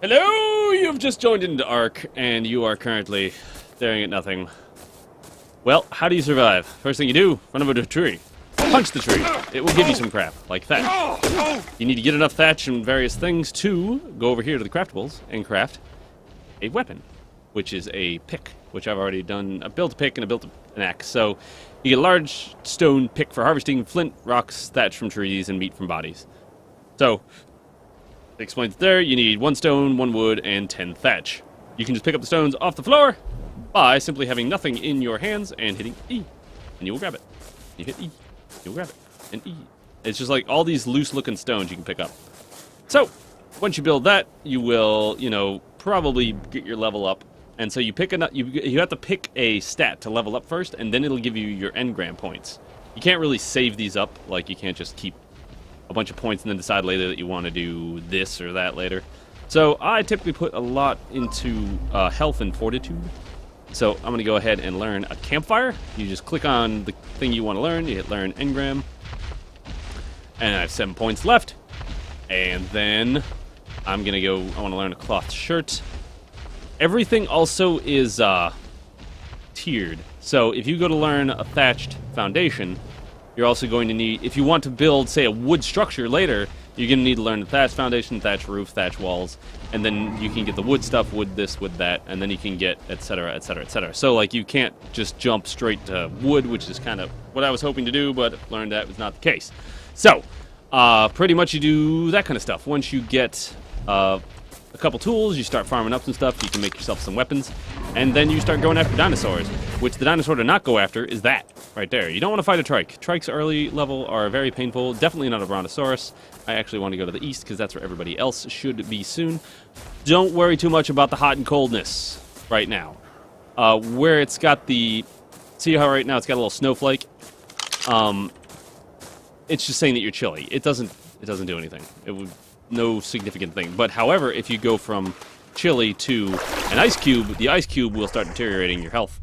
Hello! You've just joined into Ark, and you are currently staring at nothing. Well, how do you survive? First thing you do, run over to a tree. Punch the tree. It will give you some crap, like thatch. You need to get enough thatch and various things to go over here to the craftables and craft a weapon, which is a pick, which I've already done. I built a pick and I built an axe. So you get a large stone pick for harvesting flint, rocks, thatch from trees, and meat from bodies. So it explains there, you need 1 stone, 1 wood, and 10 thatch. You can just pick up the stones off the floor by simply having nothing in your hands and hitting E, and you will grab it. You hit E, you'll grab it, and E. It's just like all these loose-looking stones you can pick up. So, once you build that, you will, probably get your level up. And so you pick you have to pick a stat to level up first, and then it'll give you your engram points. You can't really save these up, like you can't just keep a bunch of points and then decide later that you want to do this or that later. So I typically put a lot into health and fortitude. So I'm going to go ahead and learn a campfire. You just click on the thing you want to learn. You hit learn engram. And I have 7 points left. And then I'm going to go, I want to learn a cloth shirt. Everything also is tiered. So if you go to learn a thatched foundation, you're also going to need, if you want to build, say, a wood structure later, you're going to need to learn the thatch foundation, thatch roof, thatch walls, and then you can get the wood stuff, wood this, wood that, and then you can get etc., etc., etc. So, like, you can't just jump straight to wood, which is kind of what I was hoping to do, but learned that was not the case. So, pretty much you do that kind of stuff. Once you get a couple tools, you start farming up some stuff, you can make yourself some weapons, and then you start going after dinosaurs, which the dinosaur to not go after is that, right there. You don't want to fight a trike. Trikes early level are very painful, definitely not a brontosaurus. I actually want to go to the east, because that's where everybody else should be soon. Don't worry too much about the hot and coldness right now. Where it's got the, see how right now it's got a little snowflake? It's just saying that you're chilly. It doesn't do anything. It would, no significant thing. But however, if you go from chilly to an ice cube, the ice cube will start deteriorating your health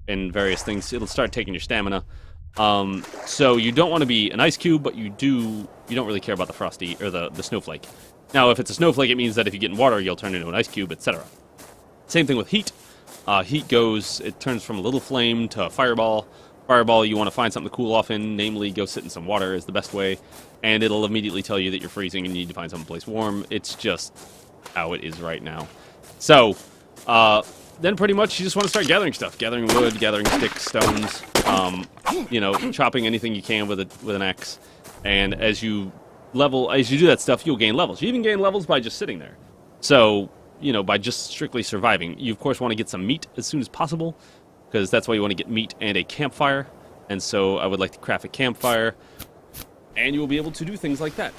and various things. It'll start taking your stamina. So you don't want to be an ice cube, but you don't really care about the frosty or the snowflake. Now, if it's a snowflake, it means that if you get in water, you'll turn into an ice cube, etc. Same thing with heat. It turns from a little flame to a fireball. Fireball, you want to find something to cool off in, namely go sit in some water is the best way, and it'll immediately tell you that you're freezing and you need to find someplace warm. It's just how it is right now. So, then pretty much you just want to start gathering stuff. Gathering wood, gathering sticks, stones, chopping anything you can with an axe. And as you do that stuff, you'll gain levels. You even gain levels by just sitting there. So, by just strictly surviving. You, of course, want to get some meat as soon as possible, because that's why you want to get meat and a campfire. And so I would like to craft a campfire, and you will be able to do things like that.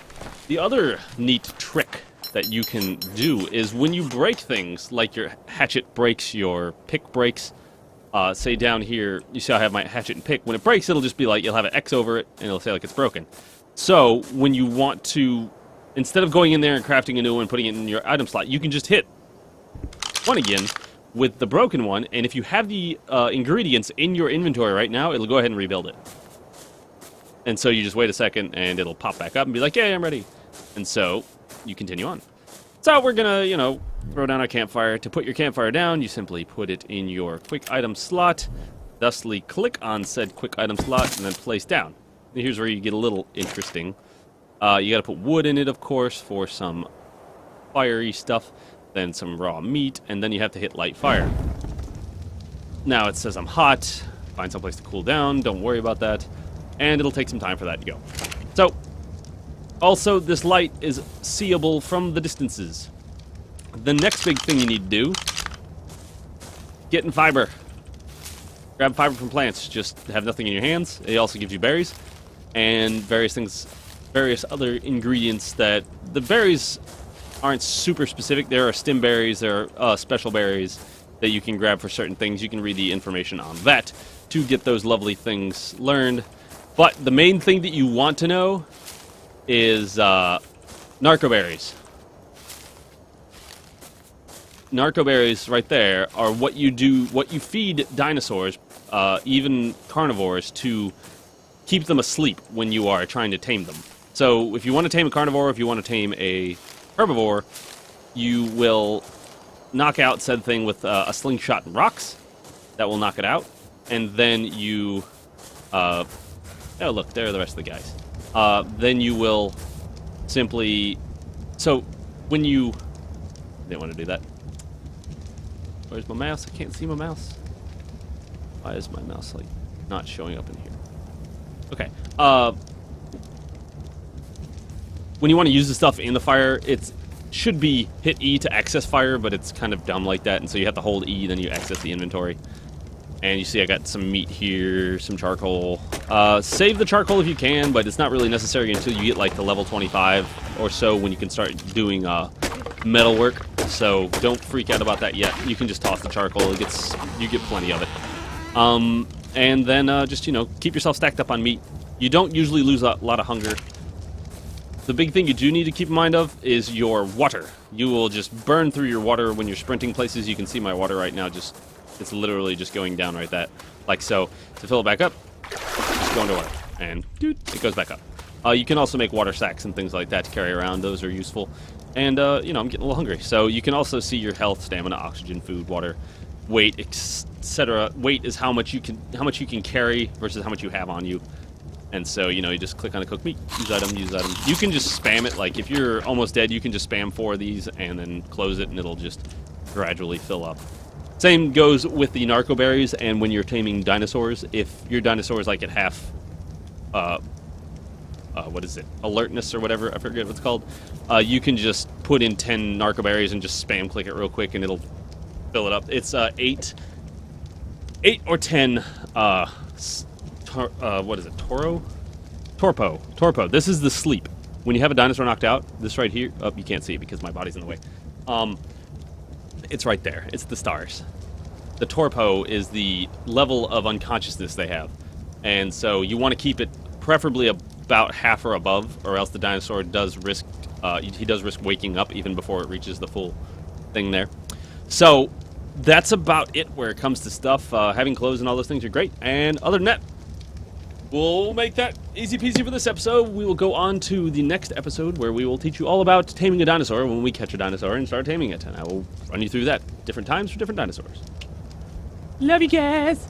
The other neat trick that you can do is when you break things, like your hatchet breaks, your pick breaks, say down here, you see how I have my hatchet and pick. When it breaks, it'll just be like, you'll have an X over it, and it'll say like it's broken. So when you want to, instead of going in there and crafting a new one and putting it in your item slot, you can just hit 1 again with the broken one, and if you have the ingredients in your inventory right now, it'll go ahead and rebuild it. And so you just wait a second, and it'll pop back up and be like, yeah, I'm ready. And so you continue on. So we're gonna, throw down our campfire. To put your campfire down, you simply put it in your quick item slot, thusly click on said quick item slot, and then place down. And here's where you get a little interesting. You gotta put wood in it, of course, for some fiery stuff, then some raw meat, and then you have to hit light fire. Now it says I'm hot, find someplace to cool down, don't worry about that, and it'll take some time for that to go. So, also this light is seeable from the distances. The next big thing you need to do, get in fiber. Grab fiber from plants, just have nothing in your hands. It also gives you berries, and various things, various other ingredients that, the berries aren't super specific. There are stem berries, there are special berries that you can grab for certain things. You can read the information on that to get those lovely things learned. But the main thing that you want to know is Narco Berries. Narco Berries right there are what you feed dinosaurs, even carnivores, to keep them asleep when you are trying to tame them. So if you want to tame a carnivore, if you want to tame a herbivore, you will knock out said thing with a slingshot and rocks. That will knock it out. And then you... oh, look, there are the rest of the guys. Then you will simply... So, when you... Didn't want to do that. Where's my mouse? I can't see my mouse. Why is my mouse, like, not showing up in here? Okay. When you want to use the stuff in the fire, it should be hit E to access fire, but it's kind of dumb like that, and so you have to hold E, then you access the inventory. And you see I got some meat here, some charcoal. Save the charcoal if you can, but it's not really necessary until you get like to level 25 or so when you can start doing metal work. So don't freak out about that yet. You can just toss the charcoal. You get plenty of it. And then just, keep yourself stacked up on meat. You don't usually lose a lot of hunger. The big thing you do need to keep in mind of is your water. You will just burn through your water when you're sprinting places. You can see my water right now. It's literally just going down like so. To fill it back up, just go into water, and it goes back up. You can also make water sacks and things like that to carry around. Those are useful. And, I'm getting a little hungry. So you can also see your health, stamina, oxygen, food, water, weight, etc. Weight is how much you can carry versus how much you have on you. And so, you just click on the cooked meat, use item, use item. You can just spam it. Like, if you're almost dead, you can just spam 4 of these and then close it, and it'll just gradually fill up. Same goes with the Narco Berries, and when you're taming dinosaurs, if your dinosaur is like at half, what is it, alertness or whatever, I forget what it's called, you can just put in 10 Narco Berries and just spam click it real quick, and it'll fill it up. It's 8 or 10, what is it, Torpo. This is the sleep. When you have a dinosaur knocked out, this right here, you can't see it because my body's in the way. It's right there. It's the stars. The torpo is the level of unconsciousness they have. And so you want to keep it preferably about half or above, or else the dinosaur does risk, he does risk waking up even before it reaches the full thing there. So that's about it where it comes to stuff. Having clothes and all those things are great. And other than that, we'll make that easy peasy for this episode. We will go on to the next episode where we will teach you all about taming a dinosaur when we catch a dinosaur and start taming it. And I will run you through that. Different times for different dinosaurs. Love you guys.